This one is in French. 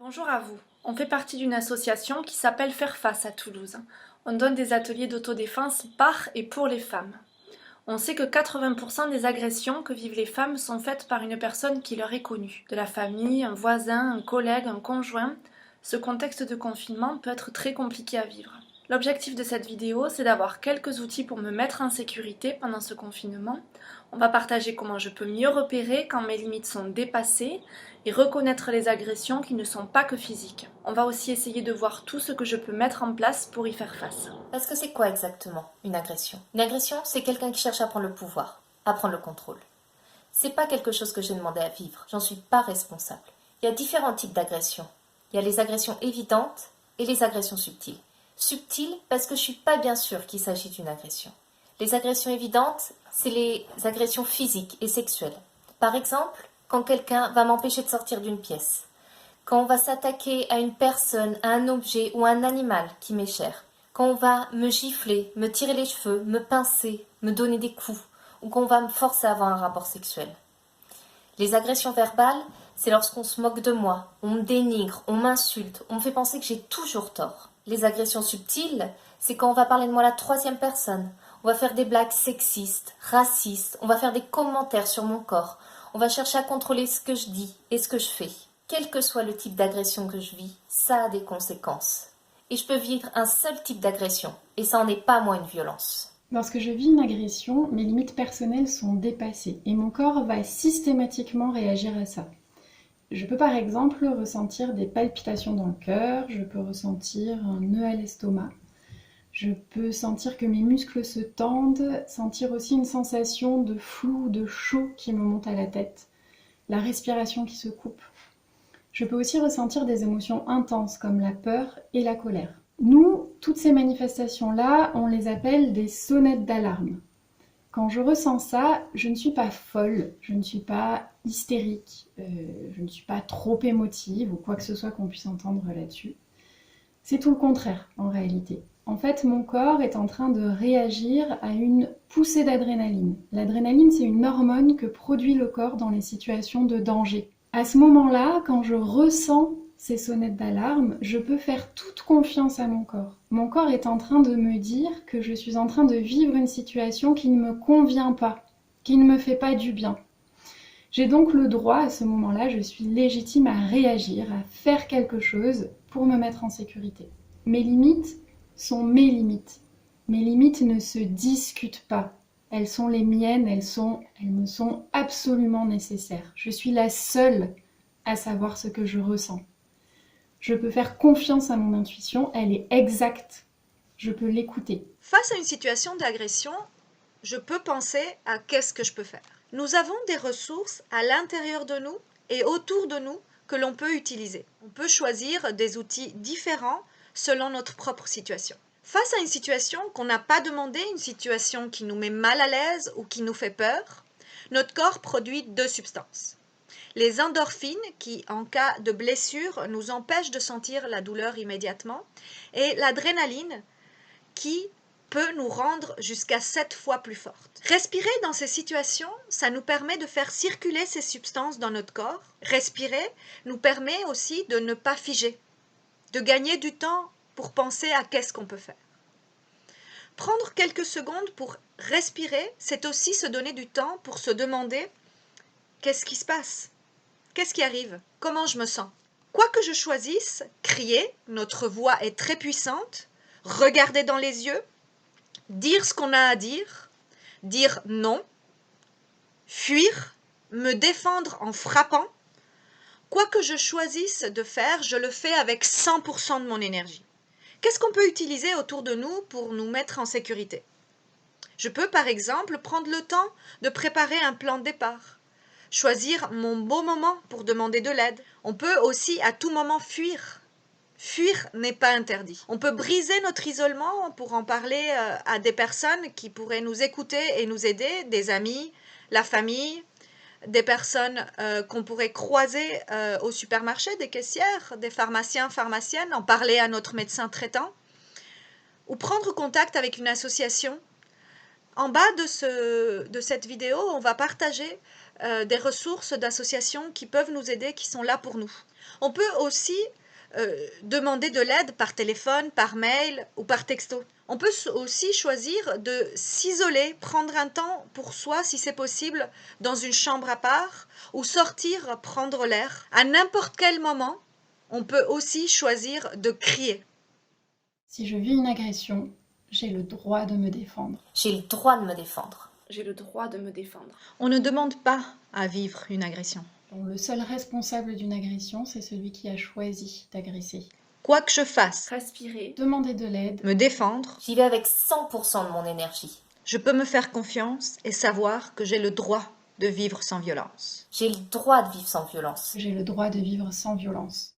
Bonjour à vous. On fait partie d'une association qui s'appelle Faire Face à Toulouse. On donne des ateliers d'autodéfense par et pour les femmes. On sait que 80% des agressions que vivent les femmes sont faites par une personne qui leur est connue. De la famille, un voisin, un collègue, un conjoint. Ce contexte de confinement peut être très compliqué à vivre. L'objectif de cette vidéo, c'est d'avoir quelques outils pour me mettre en sécurité pendant ce confinement. On va partager comment je peux mieux repérer quand mes limites sont dépassées et reconnaître les agressions qui ne sont pas que physiques. On va aussi essayer de voir tout ce que je peux mettre en place pour y faire face. Parce que c'est quoi exactement une agression? Une agression, c'est quelqu'un qui cherche à prendre le pouvoir, à prendre le contrôle. C'est pas quelque chose que j'ai demandé à vivre, j'en suis pas responsable. Il y a différents types d'agressions. Il y a les agressions évidentes et les agressions subtiles. Subtiles parce que je suis pas bien sûre qu'il s'agit d'une agression. Les agressions évidentes, c'est les agressions physiques et sexuelles. Par exemple, quand quelqu'un va m'empêcher de sortir d'une pièce, quand on va s'attaquer à une personne, à un objet ou à un animal qui m'est cher, quand on va me gifler, me tirer les cheveux, me pincer, me donner des coups, ou qu'on va me forcer à avoir un rapport sexuel. Les agressions verbales, c'est lorsqu'on se moque de moi, on me dénigre, on m'insulte, on me fait penser que j'ai toujours tort. Les agressions subtiles, c'est quand on va parler de moi à la troisième personne, on va faire des blagues sexistes, racistes, on va faire des commentaires sur mon corps, on va chercher à contrôler ce que je dis et ce que je fais. Quel que soit le type d'agression que je vis, ça a des conséquences. Et je peux vivre un seul type d'agression, et ça n'en est pas moins une violence. Lorsque je vis une agression, mes limites personnelles sont dépassées et mon corps va systématiquement réagir à ça. Je peux par exemple ressentir des palpitations dans le cœur, je peux ressentir un nœud à l'estomac, je peux sentir que mes muscles se tendent, sentir aussi une sensation de flou, de chaud qui me monte à la tête, la respiration qui se coupe. Je peux aussi ressentir des émotions intenses comme la peur et la colère. Nous, toutes ces manifestations-là, on les appelle des sonnettes d'alarme. Quand je ressens ça, je ne suis pas folle, je ne suis pas hystérique, je ne suis pas trop émotive ou quoi que ce soit qu'on puisse entendre là-dessus. C'est tout le contraire en réalité. En fait, mon corps est en train de réagir à une poussée d'adrénaline. L'adrénaline, c'est une hormone que produit le corps dans les situations de danger. À ce moment-là, quand je ressens ces sonnettes d'alarme, je peux faire toute confiance à mon corps. Mon corps est en train de me dire que je suis en train de vivre une situation qui ne me convient pas, qui ne me fait pas du bien. J'ai donc le droit, à ce moment-là, je suis légitime à réagir, à faire quelque chose pour me mettre en sécurité. Mes limites sont mes limites. Mes limites ne se discutent pas. Elles sont les miennes, elles me sont absolument nécessaires. Je suis la seule à savoir ce que je ressens. Je peux faire confiance à mon intuition, elle est exacte. Je peux l'écouter. Face à une situation d'agression, je peux penser à qu'est-ce que je peux faire. Nous avons des ressources à l'intérieur de nous et autour de nous que l'on peut utiliser. On peut choisir des outils différents selon notre propre situation. Face à une situation qu'on n'a pas demandé, une situation qui nous met mal à l'aise ou qui nous fait peur, notre corps produit deux substances. Les endorphines qui, en cas de blessure, nous empêchent de sentir la douleur immédiatement, et l'adrénaline qui peut nous rendre jusqu'à 7 fois plus fortes. Respirer dans ces situations, ça nous permet de faire circuler ces substances dans notre corps. Respirer nous permet aussi de ne pas figer, de gagner du temps pour penser à qu'est-ce qu'on peut faire. Prendre quelques secondes pour respirer, c'est aussi se donner du temps pour se demander qu'est-ce qui se passe, qu'est-ce qui arrive, comment je me sens. Quoi que je choisisse, crier, notre voix est très puissante, regarder dans les yeux, dire ce qu'on a à dire non, fuir, me défendre en frappant. Quoi que je choisisse de faire, je le fais avec 100% de mon énergie. Qu'est-ce qu'on peut utiliser autour de nous pour nous mettre en sécurité? Je peux par exemple prendre le temps de préparer un plan de départ, choisir mon bon moment pour demander de l'aide. On peut aussi à tout moment fuir. Fuir n'est pas interdit. On peut briser notre isolement pour en parler à des personnes qui pourraient nous écouter et nous aider, des amis, la famille, des personnes qu'on pourrait croiser au supermarché, des caissières, des pharmaciens, pharmaciennes, en parler à notre médecin traitant, ou prendre contact avec une association. En bas de cette vidéo, on va partager des ressources d'associations qui peuvent nous aider, qui sont là pour nous. On peut aussi demander de l'aide par téléphone, par mail ou par texto. On peut aussi choisir de s'isoler, prendre un temps pour soi si c'est possible, dans une chambre à part, ou sortir prendre l'air. À n'importe quel moment, on peut aussi choisir de crier. Si je vis une agression, j'ai le droit de me défendre. J'ai le droit de me défendre. J'ai le droit de me défendre. On ne demande pas à vivre une agression. Bon, le seul responsable d'une agression, c'est celui qui a choisi d'agresser. Quoi que je fasse, Respirer. Demander de l'aide, me défendre, J'y vais avec 100% de mon énergie. je peux me faire confiance et savoir que j'ai le droit de vivre sans violence. J'ai le droit de vivre sans violence. j'ai le droit de vivre sans violence.